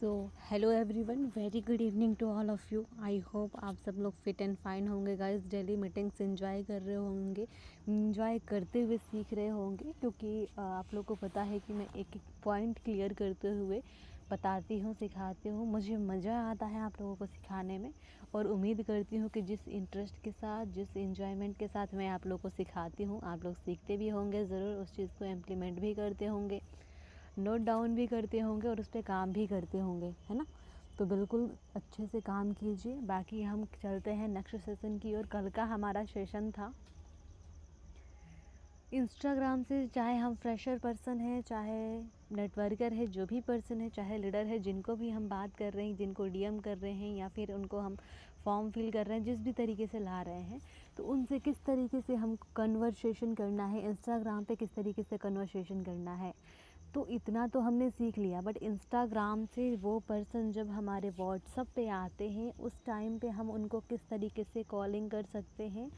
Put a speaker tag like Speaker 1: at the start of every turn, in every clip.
Speaker 1: So hello everyone, very good evening to all of you. I hope आप सब लोग fit and fine होंगे guys. Daily meetings enjoy कर रहे होंगे, एंजॉय करते हुए सीख रहे होंगे, क्योंकि आप लोग को पता है कि मैं एक एक पॉइंट क्लियर करते हुए बताती हूँ, सिखाती हूँ। मुझे मज़ा आता है आप लोगों को सिखाने में, और उम्मीद करती हूँ कि जिस इंटरेस्ट के साथ, जिस एंजॉयमेंट के साथ मैं आप लोग को सिखाती हूँ, आप लोग सीखते भी होंगे ज़रूर, उस चीज़ को इम्प्लीमेंट भी करते होंगे, नोट डाउन भी करते होंगे और उस पर काम भी करते होंगे, है ना। तो बिल्कुल अच्छे से काम कीजिए। बाकी हम चलते हैं नेक्स्ट सेशन की ओर। कल का हमारा सेशन था इंस्टाग्राम से, चाहे हम फ्रेशर पर्सन हैं, चाहे नेटवर्कर है, जो भी पर्सन है, चाहे लीडर है, जिनको भी हम बात कर रहे हैं, जिनको डीएम कर रहे हैं या फिर उनको हम फॉर्म फिल कर रहे हैं, जिस भी तरीके से ला रहे हैं, तो उनसे किस तरीके से हम कन्वर्सेशन करना है, इंस्टाग्राम पे किस तरीके से कन्वर्सेशन करना है। तो इतना तो हमने सीख लिया, बट इंस्टाग्राम से वो पर्सन जब हमारे व्हाट्सएप पे आते हैं, उस टाइम पे हम उनको किस तरीके से कॉलिंग कर सकते हैं,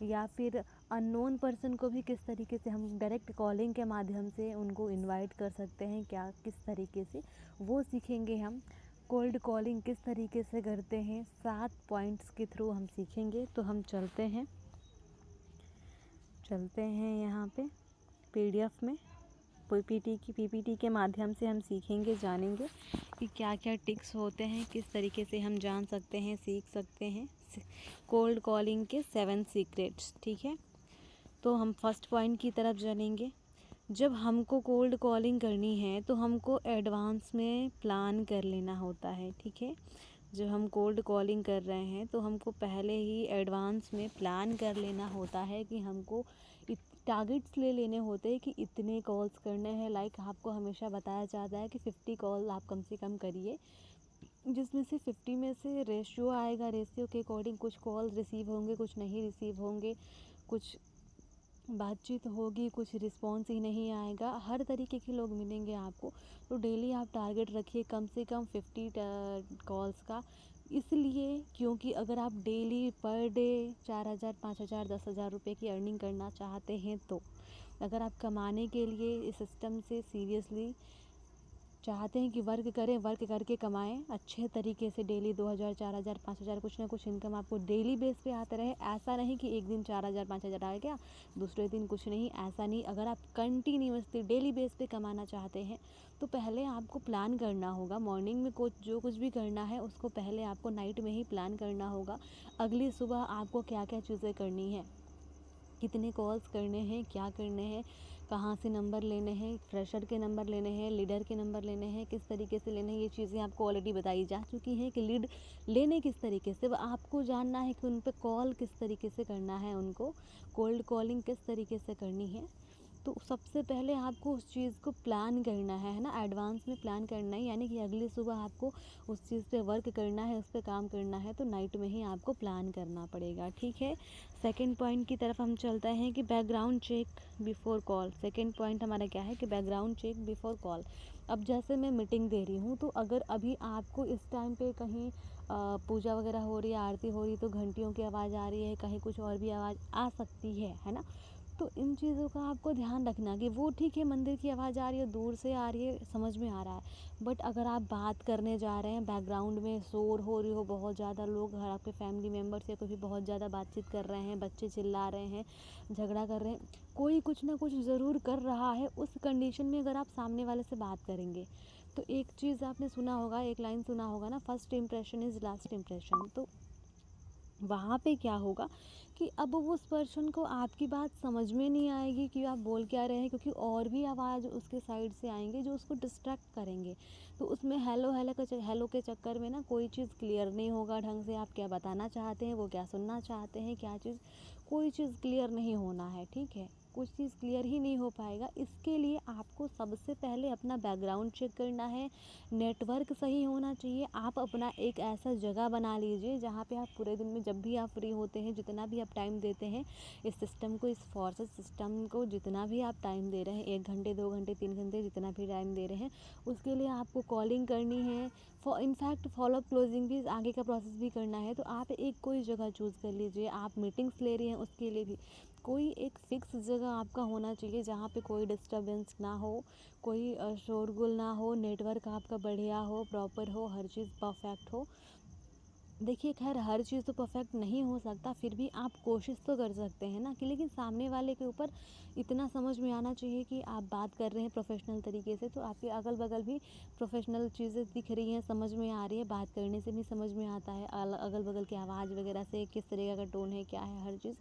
Speaker 1: या फिर अननोन पर्सन को भी किस तरीके से हम डायरेक्ट कॉलिंग के माध्यम से उनको इनवाइट कर सकते हैं, क्या किस तरीके से वो सीखेंगे हम। कोल्ड कॉलिंग किस तरीके से करते हैं, 7 पॉइंट्स के थ्रू हम सीखेंगे। तो हम चलते हैं यहाँ पे पीडीएफ में, पीपीटी के माध्यम से हम सीखेंगे, जानेंगे कि क्या क्या टिक्स होते हैं, किस तरीके से हम जान सकते हैं, सीख सकते हैं कोल्ड कॉलिंग के 7 सीक्रेट्स। ठीक है, तो हम फर्स्ट पॉइंट की तरफ जानेंगे। जब हमको कोल्ड कॉलिंग करनी है तो हमको एडवांस में प्लान कर लेना होता है। ठीक है, जब हम कोल्ड कॉलिंग कर रहे हैं तो हमको पहले ही एडवांस में प्लान कर लेना होता है कि हमको टारगेट्स ले लेने होते हैं कि इतने कॉल्स करने हैं। लाइक आपको हमेशा बताया जाता है कि 50 कॉल आप कम से कम करिए, जिसमें से 50 में से रेशियो आएगा, रेशियो के अकॉर्डिंग कुछ कॉल रिसीव होंगे, कुछ नहीं रिसीव होंगे, कुछ बातचीत होगी, कुछ रिस्पॉन्स ही नहीं आएगा। हर तरीके के लोग मिलेंगे आपको। तो डेली आप टारगेट रखिए कम से कम 50 कॉल्स का। इसलिए क्योंकि अगर आप डेली पर डे 4,000, 5,000, 10,000 रुपये की अर्निंग करना चाहते हैं, तो अगर आप कमाने के लिए इस सिस्टम से सीरियसली चाहते हैं कि वर्क करें, वर्क करके कमाएं अच्छे तरीके से, डेली 2,000, 4,000, 5,000 कुछ ना कुछ इनकम आपको डेली बेस पे आता रहे। ऐसा नहीं कि एक दिन 4,000, 5,000 आ गया, दूसरे दिन कुछ नहीं, ऐसा नहीं। अगर आप कंटिन्यूअसली डेली बेस पे कमाना चाहते हैं तो पहले आपको प्लान करना होगा। मॉर्निंग में जो कुछ भी करना है उसको पहले आपको नाइट में ही प्लान करना होगा। अगली सुबह आपको क्या क्या चीज़ें करनी है, कितने कॉल्स करने हैं, क्या करने हैं, कहाँ से नंबर लेने हैं, फ्रेशर के नंबर लेने हैं, लीडर के नंबर लेने हैं, किस तरीके से लेने हैं, ये चीज़ें आपको ऑलरेडी बताई जा चुकी हैं कि लीड लेने किस तरीके से। आपको जानना है कि उन पर कॉल किस तरीके से करना है, उनको कोल्ड कॉलिंग किस तरीके से करनी है। तो सबसे पहले आपको उस चीज़ को प्लान करना है ना, एडवांस में प्लान करना है, यानी कि अगली सुबह आपको उस चीज़ पे वर्क करना है, उस पर काम करना है, तो नाइट में ही आपको प्लान करना पड़ेगा। ठीक है, सेकंड पॉइंट की तरफ हम चलते हैं कि background check before call. Second point हमारा क्या है कि बैकग्राउंड चेक बिफोर कॉल। अब जैसे मैं मीटिंग दे रही हूँ, तो अगर अभी आपको इस टाइम पे कहीं पूजा वगैरह हो रही है, आरती हो रही है, तो घंटियों की आवाज़ आ रही है, कहीं कुछ और भी आवाज़ आ सकती है ना। तो इन चीज़ों का आपको ध्यान रखना कि वो ठीक है, मंदिर की आवाज़ आ रही है, दूर से आ रही है, समझ में आ रहा है, बट अगर आप बात करने जा रहे हैं, बैकग्राउंड में शोर हो रही हो, बहुत ज़्यादा लोग, हर आपके फैमिली मेम्बर्स या कोई भी बहुत ज़्यादा बातचीत कर रहे हैं, बच्चे चिल्ला रहे हैं, झगड़ा कर रहे हैं, कोई कुछ ना कुछ ज़रूर कर रहा है, उस कंडीशन में अगर आप सामने वाले से बात करेंगे, तो एक चीज़ आपने सुना होगा, एक लाइन सुना होगा ना, first impression is last impression. तो वहाँ पे क्या होगा कि अब उस पर्सन को आपकी बात समझ में नहीं आएगी कि आप बोल क्या रहे हैं, क्योंकि और भी आवाज़ उसके साइड से आएंगे जो उसको डिस्ट्रैक्ट करेंगे। तो उसमें हेलो के चक्कर में ना कोई चीज़ क्लियर नहीं होगा ढंग से। आप क्या बताना चाहते हैं, वो क्या सुनना चाहते हैं, क्या चीज़, कोई चीज़ क्लियर नहीं होना है। ठीक है, कुछ चीज़ क्लियर ही नहीं हो पाएगा। इसके लिए आपको सबसे पहले अपना बैकग्राउंड चेक करना है, नेटवर्क सही होना चाहिए। आप अपना एक ऐसा जगह बना लीजिए जहाँ पे आप पूरे दिन में जब भी आप फ्री होते हैं, जितना भी आप टाइम देते हैं इस सिस्टम को, इस फोर्सेस सिस्टम को, जितना भी आप टाइम दे रहे हैं, 1 घंटे, 2 घंटे, 3 घंटे, जितना भी टाइम दे रहे हैं, उसके लिए आपको कॉलिंग करनी है। इनफैक्ट फॉलोअप क्लोजिंग भी, आगे का प्रोसेस भी करना है। तो आप एक कोई जगह चूज़ कर लीजिए। आप मीटिंग्स ले रही हैं उसके लिए भी कोई एक फ़िक्स जगह आपका होना चाहिए जहाँ पे कोई डिस्टर्बेंस ना हो, कोई शोरगुल ना हो, नेटवर्क आपका बढ़िया हो, प्रॉपर हो, हर चीज़ परफेक्ट हो। देखिए खैर हर चीज़ तो परफेक्ट नहीं हो सकता, फिर भी आप कोशिश तो कर सकते हैं ना, कि लेकिन सामने वाले के ऊपर इतना समझ में आना चाहिए कि आप बात कर रहे हैं प्रोफेशनल तरीके से, तो आपके अगल बगल भी प्रोफेशनल चीज़ें दिख रही हैं, समझ में आ रही है, बात करने से भी समझ में आता है, अगल बगल की आवाज़ वगैरह से किस तरीके का टोन है, क्या है, हर चीज़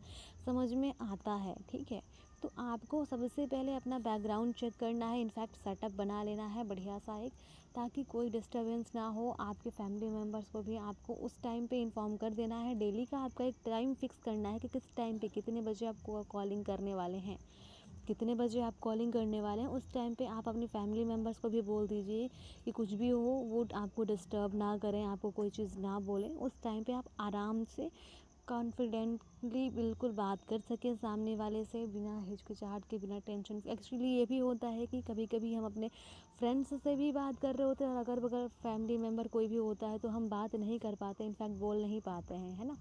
Speaker 1: समझ में आता है, ठीक है। तो आपको सबसे पहले अपना बैकग्राउंड चेक करना है, इनफैक्ट सेटअप बना लेना है बढ़िया सा एक, ताकि कोई डिस्टरबेंस ना हो। आपके फैमिली मेम्बर्स को भी आपको उस टाइम पे इन्फॉर्म कर देना है। डेली का आपका एक टाइम फिक्स करना है कि किस टाइम पे कितने बजे आप कॉलिंग करने वाले हैं, कितने बजे आप कॉलिंग करने वाले हैं। उस टाइम पे आप अपनी फैमिली मेम्बर्स को भी बोल दीजिए कि कुछ भी हो वो आपको डिस्टर्ब ना करें, आपको कोई चीज़ ना बोलें। उस टाइम पे आप आराम से कॉन्फिडेंटली बिल्कुल बात कर सकें सामने वाले से, बिना हिचकिचाहट के, बिना टेंशन के। एक्चुअली ये भी होता है कि कभी कभी हम अपने फ्रेंड्स से भी बात कर रहे होते हैं और अगर बगल फैमिली मेम्बर कोई भी होता है तो हम बात नहीं कर पाते, इनफैक्ट बोल नहीं पाते हैं, है ना।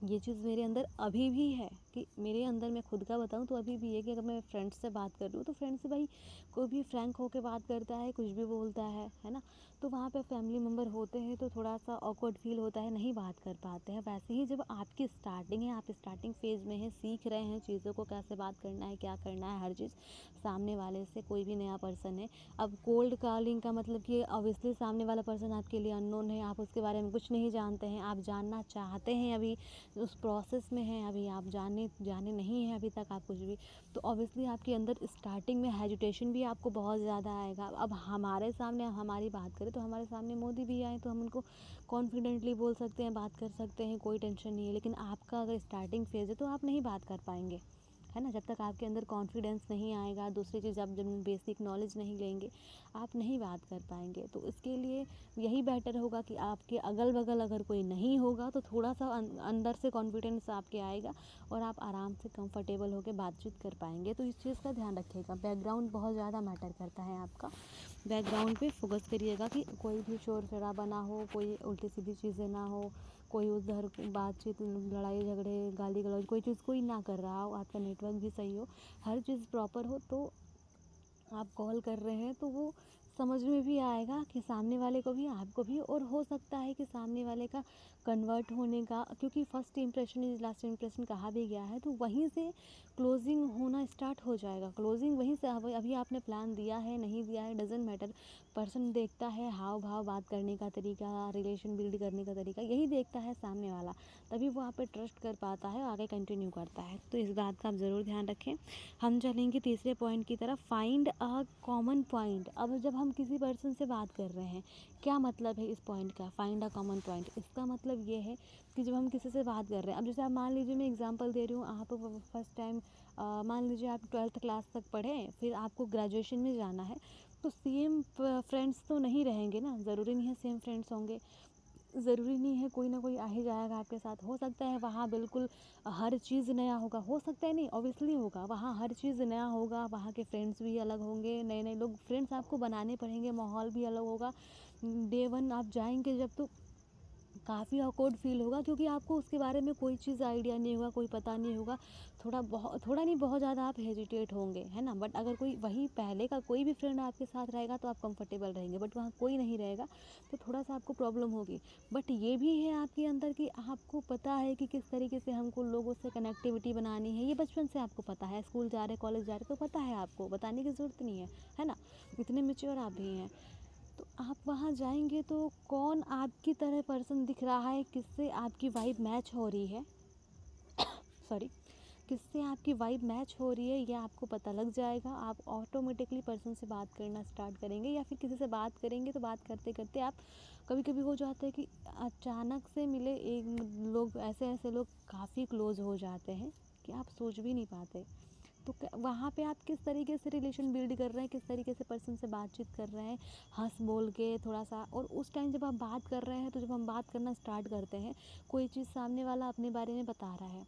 Speaker 1: ये चीज़ मेरे अंदर अभी भी है, कि मेरे अंदर मैं खुद का बताऊँ तो अभी भी है कि अगर मैं फ्रेंड्स से बात कर रही हूँ तो फ्रेंड से भाई कोई भी फ्रैंक होके बात करता है, कुछ भी बोलता है ना। तो वहाँ पे फैमिली मेम्बर होते हैं तो थोड़ा सा ऑकवर्ड फील होता है, नहीं बात कर पाते हैं। वैसे ही जब आपकी स्टार्टिंग है, आप स्टार्टिंग फेज़ में हैं, सीख रहे हैं चीज़ों को, कैसे बात करना है, क्या करना है, हर चीज़ सामने वाले से, कोई भी नया पर्सन है। अब कोल्ड कॉलिंग का मतलब कि ऑब्वियसली सामने वाला पर्सन आपके लिए अननोन है, आप उसके बारे में कुछ नहीं जानते हैं, आप जानना चाहते हैं, अभी उस प्रोसेस में हैं, अभी आप जाने नहीं हैं अभी तक आप कुछ भी, तो ऑब्वियसली आपके अंदर स्टार्टिंग में हेजिटेशन भी आपको बहुत ज़्यादा आएगा। अब हमारे सामने हमारी बात करें तो हमारे सामने मोदी भी आए तो हम उनको कॉन्फिडेंटली बोल सकते हैं, बात कर सकते हैं, कोई टेंशन नहीं है। लेकिन आपका अगर स्टार्टिंग फेज़ है तो आप नहीं बात कर पाएंगे, है ना। जब तक आपके अंदर कॉन्फिडेंस नहीं आएगा, दूसरी चीज़ आप जब बेसिक नॉलेज नहीं लेंगे, आप नहीं बात कर पाएंगे। तो इसके लिए यही बेटर होगा कि आपके अगल बगल अगर कोई नहीं होगा तो थोड़ा सा अंदर से कॉन्फिडेंस आपके आएगा और आप आराम से कंफर्टेबल होकर बातचीत कर पाएंगे। तो इस चीज़ का ध्यान रखिएगा, बैकग्राउंड बहुत ज़्यादा मैटर करता है आपका। बैकग्राउंड पे फोकस करिएगा कि कोई भी शोर शराबा ना हो, कोई उल्टी सीधी चीज़ें ना हो, कोई उधर बातचीत, लड़ाई झगड़े, गाली गलौज, कोई चीज़ कोई ना कर रहा हो, आपका नेटवर्क भी सही हो, हर चीज़ प्रॉपर हो। तो आप कॉल कर रहे हैं तो वो समझ में भी आएगा कि सामने वाले को भी, आपको भी, और हो सकता है कि सामने वाले का कन्वर्ट होने का, क्योंकि first impression is last impression कहा भी गया है, तो वहीं से क्लोजिंग होना स्टार्ट हो जाएगा। क्लोजिंग वहीं से, अभी आपने प्लान दिया है नहीं दिया है डजेंट मैटर, पर्सन देखता है हाव भाव, बात करने का तरीका, रिलेशन बिल्ड करने का तरीका, यही देखता है सामने वाला, तभी वो आप पे ट्रस्ट कर पाता है और आगे कंटिन्यू करता है। तो इस बात का आप ज़रूर ध्यान रखें। हम चलेंगे तीसरे पॉइंट की तरफ, फाइंड अ कॉमन पॉइंट। अब जब हम किसी पर्सन से बात कर रहे हैं, क्या मतलब है इस पॉइंट का, फाइंड अ कॉमन पॉइंट। इसका मतलब ये है कि जब हम किसी से बात कर रहे हैं, अब जैसे आप मान लीजिए, मैं एग्जांपल दे रही हूँ, आप फर्स्ट टाइम मान लीजिए आप 12th क्लास तक पढ़े, फिर आपको ग्रेजुएशन में जाना है, तो सेम फ्रेंड्स तो नहीं रहेंगे ना, ज़रूरी नहीं है सेम फ्रेंड्स होंगे, ज़रूरी नहीं है, कोई ना कोई आ ही जाएगा आपके साथ। हो सकता है वहाँ बिल्कुल हर चीज़ नया होगा, हो सकता है नहीं, ऑब्वियसली होगा, वहाँ हर चीज़ नया होगा, वहाँ के फ्रेंड्स भी अलग होंगे, नए नए लोग फ्रेंड्स आपको बनाने पड़ेंगे, माहौल भी अलग होगा। डे वन आप जाएंगे जब, तो काफ़ी ऑकवर्ड फील होगा, क्योंकि आपको उसके बारे में कोई चीज़ आइडिया नहीं होगा, कोई पता नहीं होगा, थोड़ा नहीं बहुत ज़्यादा आप हेजिटेट होंगे, है ना। बट अगर कोई वही पहले का कोई भी फ्रेंड आपके साथ रहेगा तो आप कंफर्टेबल रहेंगे, बट वहाँ कोई नहीं रहेगा तो थोड़ा सा आपको प्रॉब्लम होगी। बट ये भी है आपके अंदर कि आपको पता है कि किस तरीके से हमको लोगों से कनेक्टिविटी बनानी है, ये बचपन से आपको पता है, स्कूल जा रहे, कॉलेज जा रहे, तो पता है, आपको बताने की ज़रूरत नहीं है ना, इतने मैच्योर आप भी हैं। तो आप वहाँ जाएंगे तो कौन आपकी तरह पर्सन दिख रहा है, किससे आपकी वाइब मैच हो रही है, सॉरी, किससे आपकी वाइब मैच हो रही है, ये आपको पता लग जाएगा। आप ऑटोमेटिकली पर्सन से बात करना स्टार्ट करेंगे, या फिर किसी से बात करेंगे तो बात करते करते आप, कभी कभी हो जाता है कि अचानक से मिले एक लोग, ऐसे ऐसे लोग काफ़ी क्लोज हो जाते हैं कि आप सोच भी नहीं पाते। तो वहाँ पे आप किस तरीके से रिलेशन बिल्ड कर रहे हैं, किस तरीके से पर्सन से बातचीत कर रहे हैं, हंस बोल के थोड़ा सा। और उस टाइम जब आप बात कर रहे हैं, तो जब हम बात करना स्टार्ट करते हैं, कोई चीज़ सामने वाला अपने बारे में बता रहा है,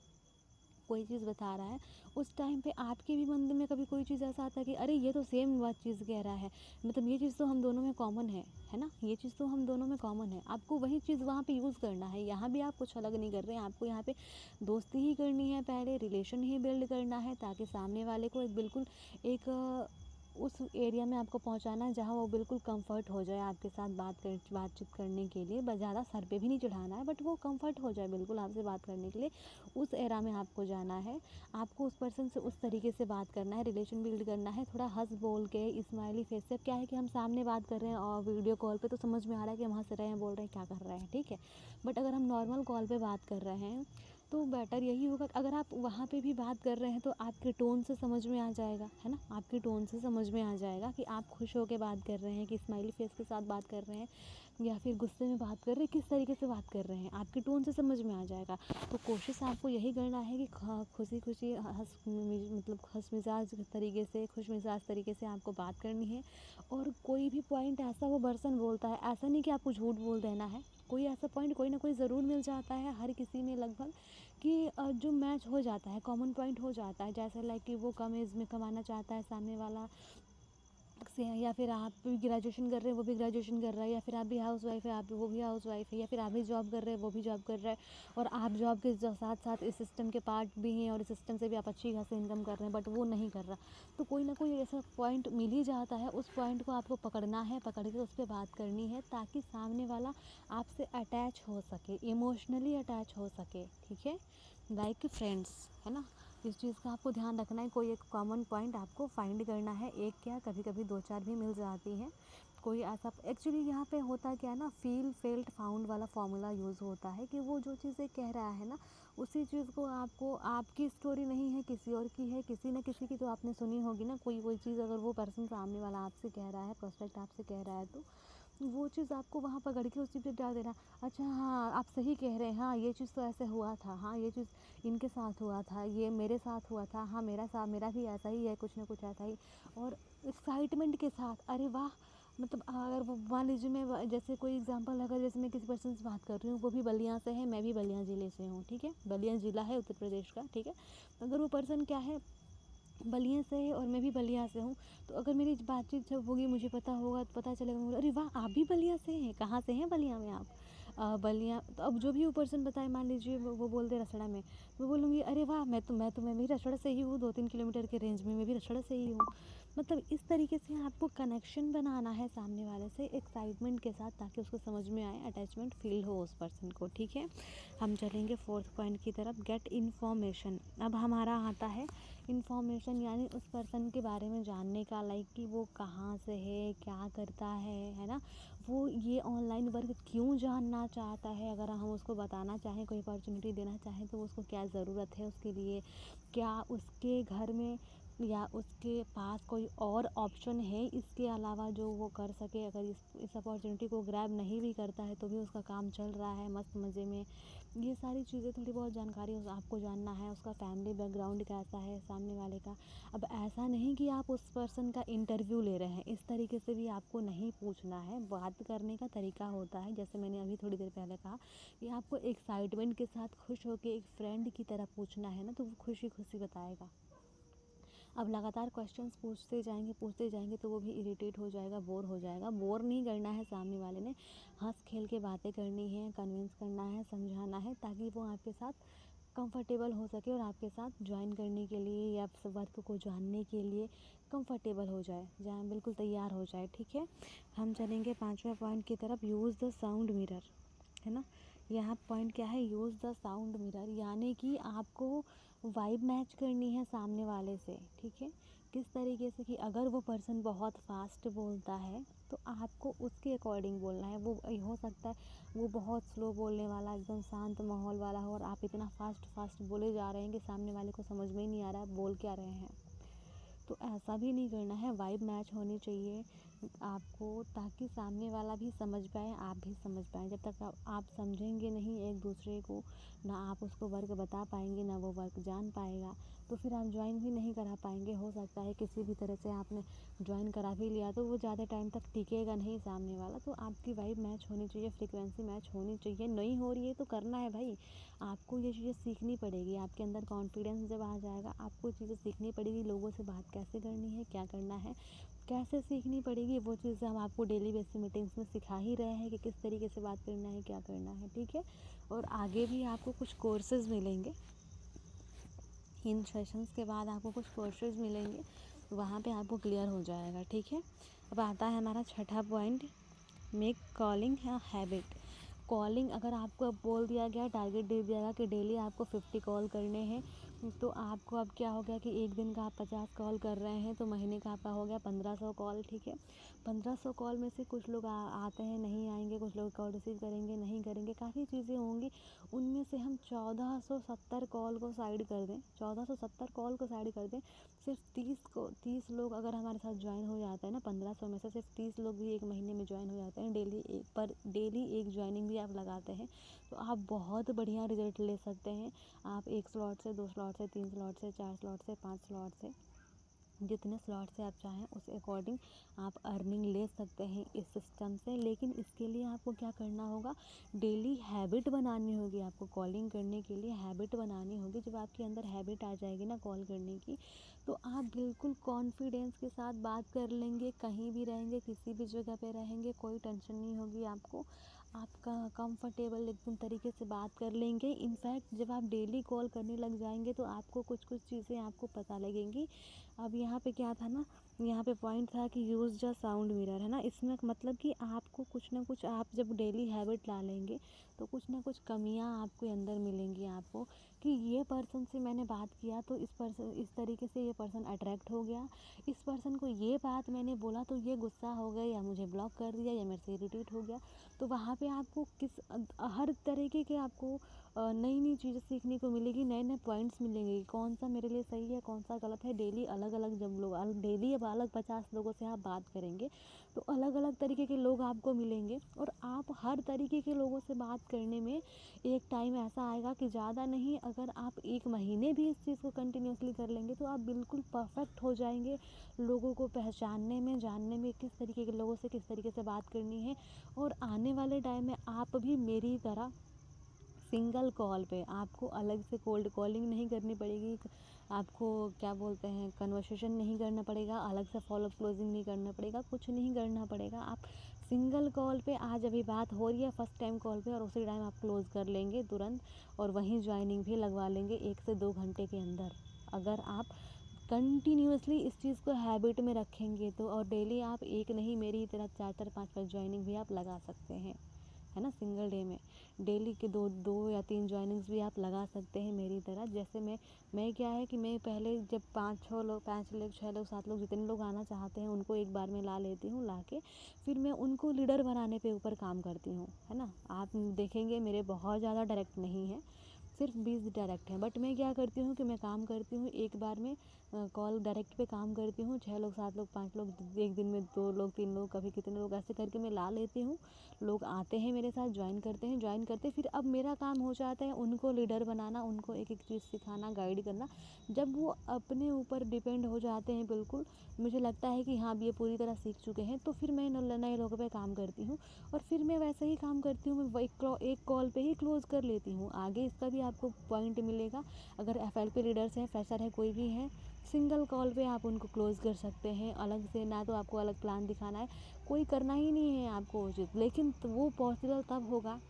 Speaker 1: कोई चीज़ बता रहा है, उस टाइम पे आपके भी मन में कभी कोई चीज़ ऐसा आता है कि अरे ये तो सेम बात चीज़ कह रहा है, मतलब ये चीज़ तो हम दोनों में कॉमन है ना, ये चीज़ तो हम दोनों में कॉमन है। आपको वही चीज़ वहाँ पे यूज़ करना है, यहाँ भी आप कुछ अलग नहीं कर रहे हैं, आपको यहाँ पे दोस्ती ही करनी है, पहले रिलेशन ही बिल्ड करना है, ताकि सामने वाले को एक बिल्कुल एक उस एरिया में आपको पहुंचाना है जहां वो बिल्कुल कंफर्ट हो जाए आपके साथ बातचीत करने के लिए। बस ज़्यादा सर पे भी नहीं चढ़ाना है, बट वो कंफर्ट हो जाए बिल्कुल आपसे बात करने के लिए। उस एरा में आपको जाना है, आपको उस पर्सन से उस तरीके से बात करना है, रिलेशन बिल्ड करना है, थोड़ा हंस बोल के स्माइली फेस से। क्या है कि हम सामने बात कर रहे हैं और वीडियो कॉल पे तो समझ में आ रहा है कि हम हंस रहे हैं, बोल रहे हैं, क्या कर रहे हैं, ठीक है। बट अगर हम नॉर्मल कॉल पे बात कर रहे हैं तो बेटर यही होगा, अगर आप वहाँ पे भी बात कर रहे हैं तो आपके टोन से समझ में आ जाएगा, है ना, आपके टोन से समझ में आ जाएगा कि आप खुश होकर बात कर रहे हैं, कि स्माइली फेस के साथ बात कर रहे हैं, या फिर गुस्से में बात कर रहे हैं, किस तरीके से बात कर रहे हैं, आपके टोन से समझ में आ जाएगा। तो कोशिश आपको यही करना है कि खुशी खुशी मतलब हंस मिजाज तरीके से, खुश मिजाज तरीके से आपको बात करनी है। और कोई भी पॉइंट ऐसा वो पर्सन बोलता है, ऐसा नहीं कि आपको झूठ बोल देना है, कोई ऐसा पॉइंट कोई ना कोई ज़रूर मिल जाता है हर किसी में लगभग, कि जो मैच हो जाता है, कॉमन पॉइंट हो जाता है। जैसे लाइक कि वो कम एज में कमाना चाहता है सामने वाला से, या फिर आप भी ग्रेजुएशन कर रहे हैं वो भी ग्रेजुएशन कर रहा है, या फिर आप भी हाउस वाइफ है वो भी हाउस वाइफ है, या फिर आप भी जॉब कर रहे हैं वो भी जॉब कर रहा है, और आप जॉब के साथ साथ इस सिस्टम के पार्ट भी हैं और इस सिस्टम से भी आप अच्छी खासी इनकम कर रहे हैं, बट वो नहीं कर रहा। तो कोई ना कोई ऐसा पॉइंट मिल ही जाता है, उस पॉइंट को आपको पकड़ना है, पकड़ के उस पर बात करनी है, ताकि सामने वाला आपसे अटैच हो सके, इमोशनली अटैच हो सके, ठीक है, लाइक फ्रेंड्स, है ना। इस चीज़ का आपको ध्यान रखना है, कोई एक कॉमन पॉइंट आपको फाइंड करना है, एक क्या कभी कभी दो चार भी मिल जाती हैं। कोई ऐसा एक्चुअली यहाँ पे होता क्या है ना, फील फेल्ट फाउंड वाला फॉर्मूला यूज़ होता है, कि वो जो चीज़ें कह रहा है ना, उसी चीज़ को आपको, आपकी स्टोरी नहीं है किसी और की है, किसी न किसी की तो आपने सुनी होगी ना, कोई चीज़ अगर वो पर्सन सामने वाला आपसे कह रहा है, प्रोस्पेक्ट आपसे कह रहा है, तो वो चीज़ आपको वहाँ पकड़ के उसी पे डाल देना। अच्छा हाँ, आप सही कह रहे हैं, हाँ ये चीज़ तो ऐसे हुआ था, हाँ ये चीज़ इनके साथ हुआ था, ये मेरे साथ हुआ था, हाँ मेरा भी ऐसा ही है, कुछ ना कुछ ऐसा ही। और एक्साइटमेंट के साथ, अरे वाह, मतलब अगर वो मान लीजिए, मैं जैसे कोई एग्जांपल, अगर जैसे मैं किसी पर्सन से बात कर रही हूँ, वो भी बलिया से है, मैं भी बलिया ज़िले से हूँ, ठीक है, बलिया ज़िला है उत्तर प्रदेश का, ठीक है। अगर वो पर्सन क्या है, बलिया से है और मैं भी बलिया से हूँ, तो अगर मेरी बातचीत जब होगी, मुझे पता होगा, तो पता चलेगा मुझे, अरे वाह आप भी बलिया से हैं, कहाँ से हैं बलिया में आप, बलिया। तो अब जो भी वो पर्सन बताए, मान लीजिए वो बोल दे रसड़ा में, मैं बोलूँगी अरे वाह, मैं भी रसड़ा से ही हूँ, 2-3 किलोमीटर के रेंज में मैं भी रसड़ा से ही हूँ। मतलब इस तरीके से आपको कनेक्शन बनाना है सामने वाले से एक्साइटमेंट के साथ, ताकि उसको समझ में आए, अटैचमेंट फील हो उस पर्सन को, ठीक है। हम चलेंगे फोर्थ पॉइंट की तरफ, गेट इन्फॉर्मेशन। अब हमारा आता है इन्फॉर्मेशन, यानी उस पर्सन के बारे में जानने का, लाइक कि वो कहाँ से है, क्या करता है ना, वो ये ऑनलाइन वर्क क्यों जानना चाहता है। अगर हम उसको बताना चाहें, कोई अपॉर्चुनिटी देना चाहें, तो उसको क्या ज़रूरत है उसके लिए, क्या उसके घर में या उसके पास कोई और ऑप्शन है इसके अलावा जो वो कर सके। अगर इस अपॉर्चुनिटी को ग्रैब नहीं भी करता है तो भी उसका काम चल रहा है मस्त मज़े में। ये सारी चीज़ें थोड़ी बहुत जानकारी आपको जानना है। उसका फैमिली बैकग्राउंड कैसा है सामने वाले का। अब ऐसा नहीं कि आप उस पर्सन का इंटरव्यू ले रहे हैं, इस तरीके से भी आपको नहीं पूछना है। बात करने का तरीका होता है, जैसे मैंने अभी थोड़ी देर पहले कहा, कि आपको एक्साइटमेंट के साथ खुश होकर एक फ्रेंड की तरह पूछना है ना, तो वो खुशी खुशी बताएगा। अब लगातार क्वेश्चंस पूछते जाएंगे तो वो भी इरिटेट हो जाएगा, बोर हो जाएगा। बोर नहीं करना है सामने वाले ने, हंस खेल के बातें करनी है, कन्विंस करना है, समझाना है, ताकि वो आपके साथ कंफर्टेबल हो सके और आपके साथ ज्वाइन करने के लिए या वर्क को जानने के लिए कंफर्टेबल हो जाए, जहाँ बिल्कुल तैयार हो जाए, ठीक है। हम चलेंगे 5वें पॉइंट की तरफ, यूज़ द साउंड मिरर, है ना। यहाँ पॉइंट क्या है, यूज़ द साउंड मिरर, यानी कि आपको वाइब मैच करनी है सामने वाले से, ठीक है। किस तरीके से, कि अगर वो पर्सन बहुत फास्ट बोलता है तो आपको उसके अकॉर्डिंग बोलना है। वो हो सकता है वो बहुत स्लो बोलने वाला, एकदम शांत माहौल वाला हो, और आप इतना फास्ट बोले जा रहे हैं कि सामने वाले को समझ में ही नहीं आ रहा है बोल क्या रहे हैं। तो ऐसा भी नहीं करना है, वाइब मैच होनी चाहिए। आपको, ताकि सामने वाला भी समझ पाए, आप भी समझ पाएँ। जब तक आप समझेंगे नहीं एक दूसरे को, ना आप उसको वर्क बता पाएंगे, ना वो वर्क जान पाएगा, तो फिर आप ज्वाइन भी नहीं करा पाएंगे। हो सकता है किसी भी तरह से आपने ज्वाइन करा भी लिया तो वो ज़्यादा टाइम तक टिकेगा नहीं सामने वाला। तो आपकी वाइब मैच होनी चाहिए, फ्रीक्वेंसी मैच होनी चाहिए। नहीं हो रही है तो करना है भाई, आपको ये चीज़ें सीखनी पड़ेगी। आपके अंदर कॉन्फिडेंस जब आ जाएगा, आपको चीज़ें सीखनी पड़ेगी। लोगों से बात कैसे करनी है, क्या करना है, कैसे सीखनी पड़ेगी, वो चीज़ें हम आपको डेली बेसिस मीटिंग्स में सिखा ही रहे हैं कि किस तरीके से बात करना है, क्या करना है, ठीक है। और आगे भी आपको कुछ कोर्सेज़ मिलेंगे, इन सेशंस के बाद आपको कुछ कोर्सेज़ मिलेंगे, वहाँ पे आपको क्लियर हो जाएगा, ठीक है। अब आता है हमारा छठा पॉइंट, मेक कॉलिंग है हैबिट। कॉलिंग अगर आपको अब बोल दिया गया, टारगेट दे दिया गया कि डेली आपको 50 कॉल करने हैं, तो आपको अब क्या हो गया कि एक दिन का आप 50 कॉल कर रहे हैं, तो महीने का आपका हो गया 1500 कॉल, ठीक है। 1500 कॉल में से कुछ लोग आते हैं, नहीं आएंगे, कुछ लोग कॉल रिसीव करेंगे, नहीं करेंगे, काफ़ी चीज़ें होंगी। उनमें से हम 1470 कॉल को साइड कर दें, 1470 कॉल को साइड कर दें, सिर्फ 30 लोग अगर हमारे साथ ज्वाइन हो जाते हैं ना, 1500 में से सिर्फ 30 लोग भी एक महीने में ज्वाइन हो जाते हैं, डेली एक ज्वाइनिंग भी आप लगाते हैं, तो आप बहुत बढ़िया रिजल्ट ले सकते हैं। आप 1 स्लॉट से, 2 स्लॉट से, 3 स्लॉट से, 4 स्लॉट से, 5 स्लॉट से, जितने स्लॉट से आप चाहें उस अकॉर्डिंग आप अर्निंग ले सकते हैं इस सिस्टम से। लेकिन इसके लिए आपको क्या करना होगा, डेली हैबिट बनानी होगी। आपको कॉलिंग करने के लिए हैबिट बनानी होगी। जब आपके अंदर हैबिट आ जाएगी ना कॉल करने की, तो आप बिल्कुल कॉन्फिडेंस के साथ बात कर लेंगे, कहीं भी रहेंगे, किसी भी जगह पे रहेंगे, कोई टेंशन नहीं होगी आपको। आपका कंफर्टेबल एकदम तरीके से बात कर लेंगे। इनफैक्ट जब आप डेली कॉल करने लग जाएंगे तो आपको कुछ कुछ चीज़ें आपको पता लगेंगी। अब यहाँ पे क्या था ना, यहाँ पे पॉइंट था कि यूज़ द साउंड मिरर, है ना। इसमें मतलब कि आपको कुछ ना कुछ, आप जब डेली हैबिट ला लेंगे तो कुछ ना कुछ कमियाँ आपके अंदर मिलेंगी आपको, कि ये पर्सन से मैंने बात किया तो इस तरीके से ये पर्सन अट्रैक्ट हो गया, इस पर्सन को ये बात मैंने बोला तो ये गुस्सा हो गया, या मुझे ब्लॉक कर दिया, या मेरे से इरिटेट हो गया। तो वहाँ पे आपको हर तरीके के आपको नई नई चीज़ें सीखने को मिलेगी, नए नए पॉइंट्स मिलेंगे, कौन सा मेरे लिए सही है, कौन सा गलत है। डेली अलग अलग, जब लोग डेली अब अलग 50 लोगों से आप बात करेंगे तो अलग अलग तरीके के लोग आपको मिलेंगे, और आप हर तरीके के लोगों से बात करने में एक टाइम ऐसा आएगा कि ज़्यादा नहीं, अगर आप 1 महीने भी इस चीज़ को कंटिन्यूसली कर लेंगे तो आप बिल्कुल परफेक्ट हो जाएंगे लोगों को पहचानने में, जानने में, किस तरीके के लोगों से किस तरीके से बात करनी है। और आने वाले टाइम में आप भी मेरी तरह सिंगल कॉल पे, आपको अलग से कोल्ड कॉलिंग नहीं करनी पड़ेगी, आपको क्या बोलते हैं, कन्वर्सेशन नहीं करना पड़ेगा, अलग से फॉलोअप क्लोजिंग नहीं करना पड़ेगा, कुछ नहीं करना पड़ेगा। आप सिंगल कॉल पे, आज अभी बात हो रही है फर्स्ट टाइम कॉल पे, और उसी टाइम आप क्लोज कर लेंगे तुरंत, और वहीं ज्वाइनिंग भी लगवा लेंगे 1 से 2 घंटे के अंदर। अगर आप कंटिन्यूसली इस चीज़ को हैबिट में रखेंगे तो, और डेली आप एक नहीं, मेरी तरह 4-4 5-5 ज्वाइनिंग भी आप लगा सकते हैं, है ना। सिंगल डे में डेली के 2 या 3 ज्वाइनिंग्स भी आप लगा सकते हैं मेरी तरह। जैसे मैं क्या है कि मैं पहले जब 5-6 लोग, 5 लोग, 6 लोग, 7 लोग, जितने लोग आना चाहते हैं उनको एक बार में ला लेती हूँ, ला के फिर मैं उनको लीडर बनाने पे ऊपर काम करती हूँ, है ना। आप देखेंगे मेरे बहुत ज़्यादा डायरेक्ट नहीं है, सिर्फ 20 डायरेक्ट हैं। बट मैं क्या करती हूँ कि मैं काम करती हूँ एक बार में, कॉल डायरेक्ट पे काम करती हूँ, 6 लोग, 7 लोग, 5 लोग, एक दिन में 2 लोग, 3 लोग, कभी कितने लोग, ऐसे करके मैं ला लेती हूँ। लोग आते हैं मेरे साथ, ज्वाइन करते हैं, ज्वाइन करते फिर अब मेरा काम हो जाता है उनको लीडर बनाना, उनको एक एक चीज़ सिखाना, गाइड करना। जब वो अपने ऊपर डिपेंड हो जाते हैं बिल्कुल, मुझे लगता है कि हाँ अब ये पूरी तरह सीख चुके हैं, तो फिर मैं नए लोगों पे काम करती हूँ, और फिर मैं वैसे ही काम करती हूँ, मैं एक कॉल पे ही क्लोज़ कर लेती हूँ। आगे इसका भी आपको पॉइंट मिलेगा, अगर FLP लीडर्स हैं, फ्रेशर है, कोई भी है, सिंगल कॉल पे आप उनको क्लोज़ कर सकते हैं अलग से, ना तो आपको अलग प्लान दिखाना है, कोई करना ही नहीं है आपको उचित। लेकिन वो पॉसिबल तब होगा,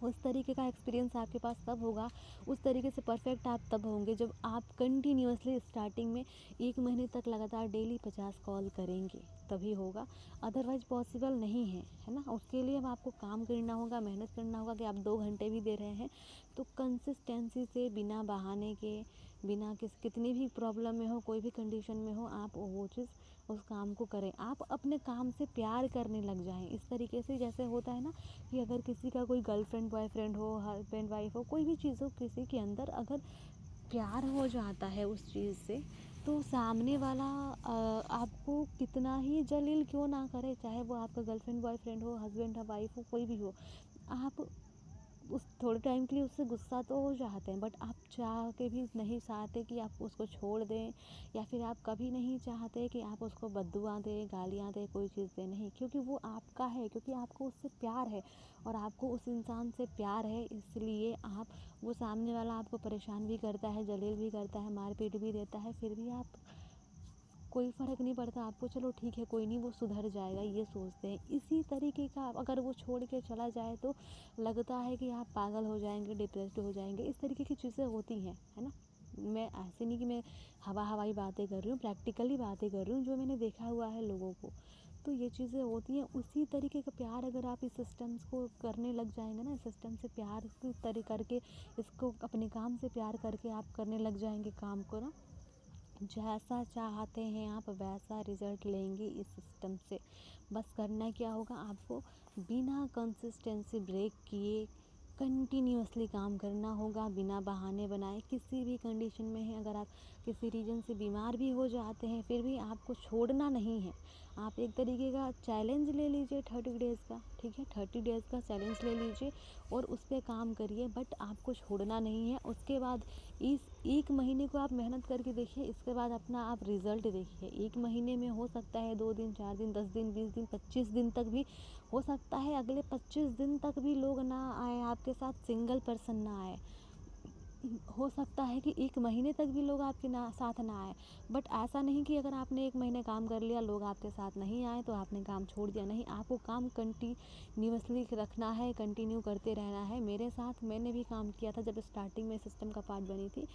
Speaker 1: उस तरीके का एक्सपीरियंस आपके पास तब होगा, उस तरीके से परफेक्ट आप तब होंगे जब आप कंटिन्यूसली स्टार्टिंग में 1 महीने तक लगातार डेली 50 कॉल करेंगे, तभी होगा। अदरवाइज़ पॉसिबल नहीं है, है ना। उसके लिए अब आपको काम करना होगा, मेहनत करना होगा, कि आप 2 घंटे भी दे रहे हैं तो कंसिस्टेंसी से, बिना बहाने के, बिना कितनी भी प्रॉब्लम में हो, कोई भी कंडीशन में हो, आप वो चीज़, उस काम को करें। आप अपने काम से प्यार करने लग जाएं इस तरीके से। जैसे होता है ना कि अगर किसी का कोई गर्लफ्रेंड, बॉयफ्रेंड हो, हस्बैंड, वाइफ हो, कोई भी चीज़ हो, किसी के अंदर अगर प्यार हो जाता है उस चीज़ से, तो सामने वाला आपको कितना ही जलील क्यों ना करे, चाहे वो आपका गर्लफ्रेंड बॉयफ्रेंड हो, हस्बैंड हो, वाइफ हो, कोई भी हो, आप उस थोड़े टाइम के लिए उससे गुस्सा तो हो जाते हैं, बट आप चाह के भी नहीं चाहते कि आप उसको छोड़ दें, या फिर आप कभी नहीं चाहते कि आप उसको बद्दुआ दें, गालियाँ दें, कोई चीज़ दें, नहीं, क्योंकि वो आपका है, क्योंकि आपको उससे प्यार है और आपको उस इंसान से प्यार है, इसलिए आप, वो सामने वाला आपको परेशान भी करता है, जलील भी करता है, मार पीट भी देता है, फिर भी आप, कोई फ़र्क नहीं पड़ता आपको, चलो ठीक है कोई नहीं, वो सुधर जाएगा, ये सोचते हैं। इसी तरीके का अगर वो छोड़ के चला जाए तो लगता है कि आप पागल हो जाएंगे, डिप्रेस्ड हो जाएंगे, इस तरीके की चीज़ें होती हैं, है ना। मैं ऐसे नहीं कि मैं हवाई बातें कर रही हूँ, प्रैक्टिकली बातें कर रही हूँ, जो मैंने देखा हुआ है लोगों को, तो ये चीज़ें होती हैं। उसी तरीके का प्यार अगर आप इस सिस्टम्स को करने लग जाएंगे ना, सिस्टम से प्यार की तरह करके, इसको अपने काम से प्यार करके आप करने लग जाएंगे काम को ना, जैसा चाहते हैं आप वैसा रिज़ल्ट लेंगे इस सिस्टम से। बस करना क्या होगा आपको, बिना कंसिस्टेंसी ब्रेक किए कंटिन्यूअसली काम करना होगा, बिना बहाने बनाए। किसी भी कंडीशन में है, अगर आप किसी रीज़न से बीमार भी हो जाते हैं, फिर भी आपको छोड़ना नहीं है। आप एक तरीके का चैलेंज ले लीजिए 30 डेज़ का, ठीक है, 30 डेज़ का चैलेंज ले लीजिए और उस पर काम करिए, बट आपको छोड़ना नहीं है। उसके बाद इस 1 महीने को आप मेहनत करके देखिए, इसके बाद अपना आप रिज़ल्ट देखिए। 1 महीने में हो सकता है 2 दिन, 4 दिन, 10 दिन, 20 दिन, 25 दिन तक भी हो सकता है, अगले 25 दिन तक भी लोग ना आए आपके साथ, सिंगल पर्सन ना आए, हो सकता है कि 1 महीने तक भी लोग आपके साथ ना आए। बट ऐसा नहीं कि अगर आपने 1 महीने काम कर लिया, लोग आपके साथ नहीं आए तो आपने काम छोड़ दिया, नहीं, आपको काम कंटिन्यूअसली रखना है, कंटिन्यू करते रहना है। मेरे साथ मैंने भी काम किया था जब स्टार्टिंग में सिस्टम का पार्ट बनी थी।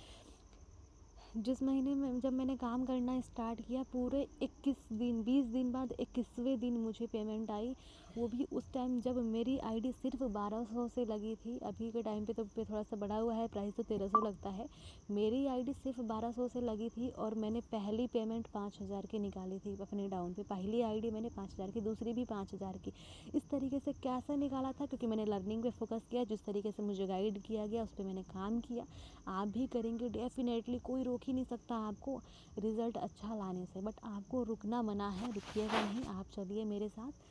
Speaker 1: जिस महीने में जब मैंने काम करना स्टार्ट किया, पूरे 21 दिन, 20 दिन बाद 21वें दिन मुझे पेमेंट आई, वो भी उस टाइम जब मेरी आईडी सिर्फ 1200 से लगी थी। अभी के टाइम पे तो थोड़ा सा बढ़ा हुआ है प्राइस, तो 1300 लगता है। मेरी आईडी सिर्फ 1200 से लगी थी और मैंने पहली पेमेंट 5000 की निकाली थी अपने डाउन पे। पहली आईडी मैंने 5000 की, दूसरी भी 5000 की। इस तरीके से कैसे निकाला था, क्योंकि मैंने लर्निंग पे फोकस किया, जिस तरीके से मुझे गाइड किया गया उस पर मैंने काम किया। आप भी करेंगे डेफिनेटली, कोई रोक ही नहीं सकता आपको रिज़ल्ट अच्छा लाने से, बट आपको रुकना मना है, रुकिएगा नहीं, आप चलिए मेरे साथ।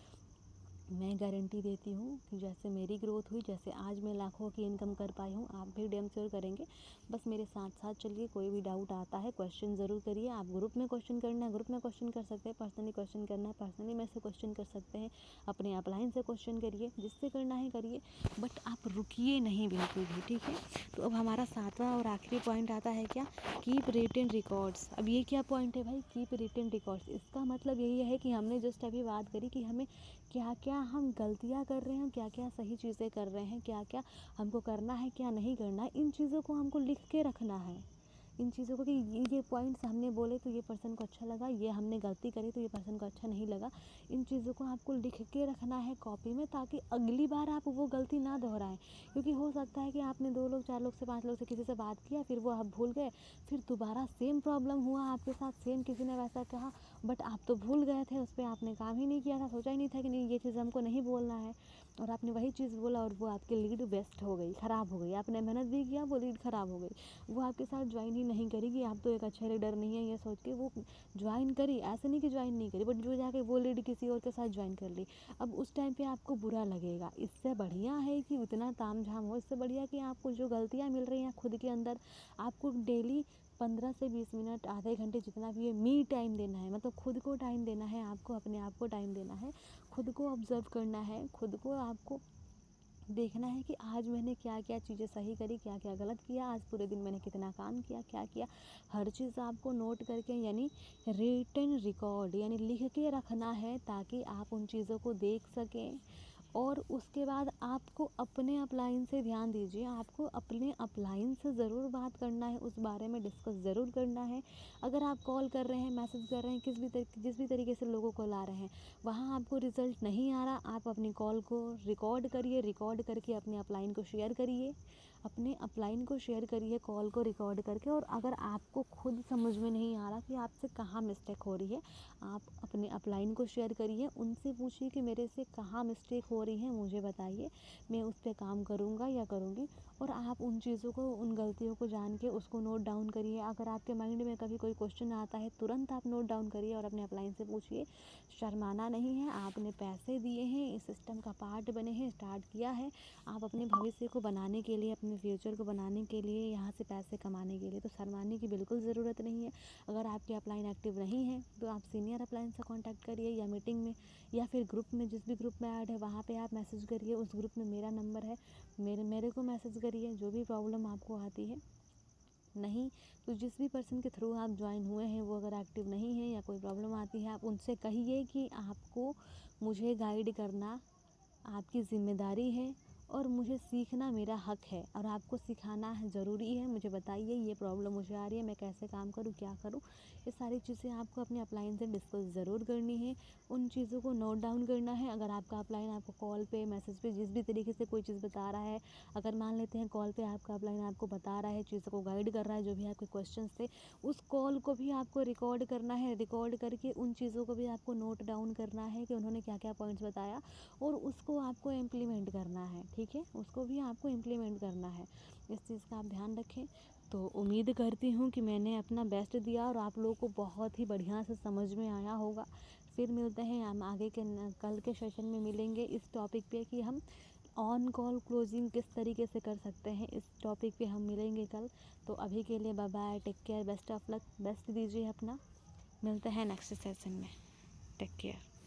Speaker 1: मैं गारंटी देती हूँ कि जैसे मेरी ग्रोथ हुई, जैसे आज मैं लाखों की इनकम कर पाई हूँ, आप भी डैम श्योर करेंगे। बस मेरे साथ साथ चलिए, कोई भी डाउट आता है क्वेश्चन ज़रूर करिए। आप ग्रुप में क्वेश्चन करना है ग्रुप में क्वेश्चन कर सकते हैं, पर्सनली क्वेश्चन करना है पर्सनली मेरे से क्वेश्चन कर सकते हैं, अपने अपलाइन से क्वेश्चन करिए, जिससे करना है करिए, बट आप रुकिए नहीं बिल्कुल भी, ठीक है। तो अब हमारा 7वां और आखिरी पॉइंट आता है क्या, कीप रिटन रिकॉर्ड्स। अब ये क्या पॉइंट है भाई, कीप रिटन रिकॉर्ड्स, इसका मतलब यही है कि हमने जस्ट अभी बात करी कि हमें क्या क्या हम गलतियाँ कर रहे हैं, क्या क्या सही चीज़ें कर रहे हैं, क्या क्या हमको करना है, क्या नहीं करना है, इन चीज़ों को हमको लिख के रखना है। इन चीज़ों को कि ये पॉइंट्स हमने बोले तो ये पर्सन को अच्छा लगा, ये हमने गलती करी तो ये पर्सन को अच्छा नहीं लगा, इन चीज़ों को आपको लिख के रखना है कॉपी में, ताकि अगली बार आप वो गलती ना दोहराएं। क्योंकि हो सकता है कि आपने 2 लोग, 4 लोग से, 5 लोग से किसी से बात किया, फिर वो आप भूल गए, फिर दोबारा सेम प्रॉब्लम हुआ आपके साथ, सेम किसी ने वैसा कहा, बट आप तो भूल गए थे, उस पर आपने काम ही नहीं किया था, सोचा ही नहीं था कि नहीं ये चीज़ हमको नहीं बोलना है, और आपने वही चीज़ बोला और वो आपकी लीड वेस्ट हो गई, ख़राब हो गई। आपने मेहनत भी किया, वो लीड ख़राब हो गई, वो आपके साथ ज्वाइन ही नहीं करेगी, आप तो एक अच्छा लीडर नहीं है ये सोच के वो ज्वाइन करी। ऐसे नहीं कि ज्वाइन नहीं करी, बट जो जाके वो लीड किसी और के साथ ज्वाइन कर ली, अब उस टाइम पे आपको बुरा लगेगा। इससे बढ़िया है कि उतना ताम झाम हो, इससे बढ़िया कि आपको जो गलतियाँ मिल रही हैं खुद के अंदर, आपको डेली 15 से 20 मिनट, आधे घंटे, जितना भी है, मी टाइम देना है, मतलब खुद को टाइम देना है, आपको अपने आप को टाइम देना है, खुद को ऑब्जर्व करना है, खुद को आपको देखना है कि आज मैंने क्या क्या चीज़ें सही करी, क्या क्या गलत किया, आज पूरे दिन मैंने कितना काम किया, क्या किया, हर चीज़ आपको नोट करके, यानी रिटन रिकॉर्ड, यानी लिख के रखना है, ताकि आप उन चीज़ों को देख सकें। और उसके बाद आपको अपने अपलाइन से ध्यान दीजिए, आपको अपने अपलाइन से ज़रूर बात करना है, उस बारे में डिस्कस ज़रूर करना है। अगर आप कॉल कर रहे हैं, मैसेज कर रहे हैं, जिस भी तरीके से लोगों को ला रहे हैं, वहाँ आपको रिज़ल्ट नहीं आ रहा, आप अपनी कॉल को रिकॉर्ड करिए, रिकॉर्ड करके अपने अपलाइन को शेयर करिए, अपने अपलाइन को शेयर करिए कॉल को रिकॉर्ड करके। और अगर आपको खुद समझ में नहीं आ रहा कि आपसे कहाँ मिस्टेक हो रही है, आप अपने अपलाइन को शेयर करिए, उनसे पूछिए कि मेरे से कहाँ मिस्टेक हो हो रही हैं मुझे बताइए, मैं उस पे काम करूँगा या करूँगी। और आप उन चीज़ों को, उन गलतियों को जान के उसको नोट डाउन करिए। अगर आपके माइंड में कभी कोई क्वेश्चन आता है, तुरंत आप नोट डाउन करिए और अपने अपलाइन से पूछिए। शर्माना नहीं है, आपने पैसे दिए हैं, इस सिस्टम का पार्ट बने हैं, स्टार्ट किया है, आप अपने भविष्य को बनाने के लिए, अपने फ्यूचर को बनाने के लिए, यहाँ से पैसे कमाने के लिए, तो शर्माने की बिल्कुल ज़रूरत नहीं है। अगर आपके अपलाइन एक्टिव नहीं है तो आप सीनियर अपलाइन से कांटेक्ट करिए, या मीटिंग में, या फिर ग्रुप में, जिस भी ग्रुप में ऐड है वहाँ पे आप मैसेज करिए। उस ग्रुप में मेरा नंबर है, मेरे को मैसेज करिए जो भी प्रॉब्लम आपको आती है। नहीं तो जिस भी पर्सन के थ्रू आप ज्वाइन हुए हैं वो अगर एक्टिव नहीं है या कोई प्रॉब्लम आती है, आप उनसे कहिए कि आपको मुझे गाइड करना आपकी ज़िम्मेदारी है और मुझे सीखना मेरा हक है, और आपको सिखाना है ज़रूरी है। मुझे बताइए ये प्रॉब्लम मुझे आ रही है, मैं कैसे काम करूँ, क्या करूँ। ये सारी चीज़ें आपको अपने अपलाइन से डिस्कस ज़रूर करनी है, उन चीज़ों को नोट डाउन करना है। अगर आपका अपलाइन आपको कॉल पे, मैसेज पे, जिस भी तरीके से कोई चीज़ बता रहा है, अगर मान लेते हैं कॉल पे आपका अपलाइन आपको बता रहा है, चीज़ों को गाइड कर रहा है, जो भी आपके क्वेश्चंस थे, उस कॉल को भी आपको रिकॉर्ड करना है। रिकॉर्ड करके उन चीज़ों को भी आपको नोट डाउन करना है कि उन्होंने क्या क्या पॉइंट्स बताया, और उसको आपको इम्प्लीमेंट करना है। ठीक है, उसको भी आपको इम्प्लीमेंट करना है। इस चीज़ का आप ध्यान रखें। तो उम्मीद करती हूँ कि मैंने अपना बेस्ट दिया और आप लोगों को बहुत ही बढ़िया से समझ में आया होगा। फिर मिलते हैं हम आगे के कल के सेशन में मिलेंगे इस टॉपिक पे कि हम ऑन कॉल क्लोजिंग किस तरीके से कर सकते हैं। इस टॉपिक पे हम मिलेंगे कल। तो अभी के लिए bye bye, take care, best of luck, best दीजिए अपना। मिलते हैं नेक्स्ट सेशन में। Take care.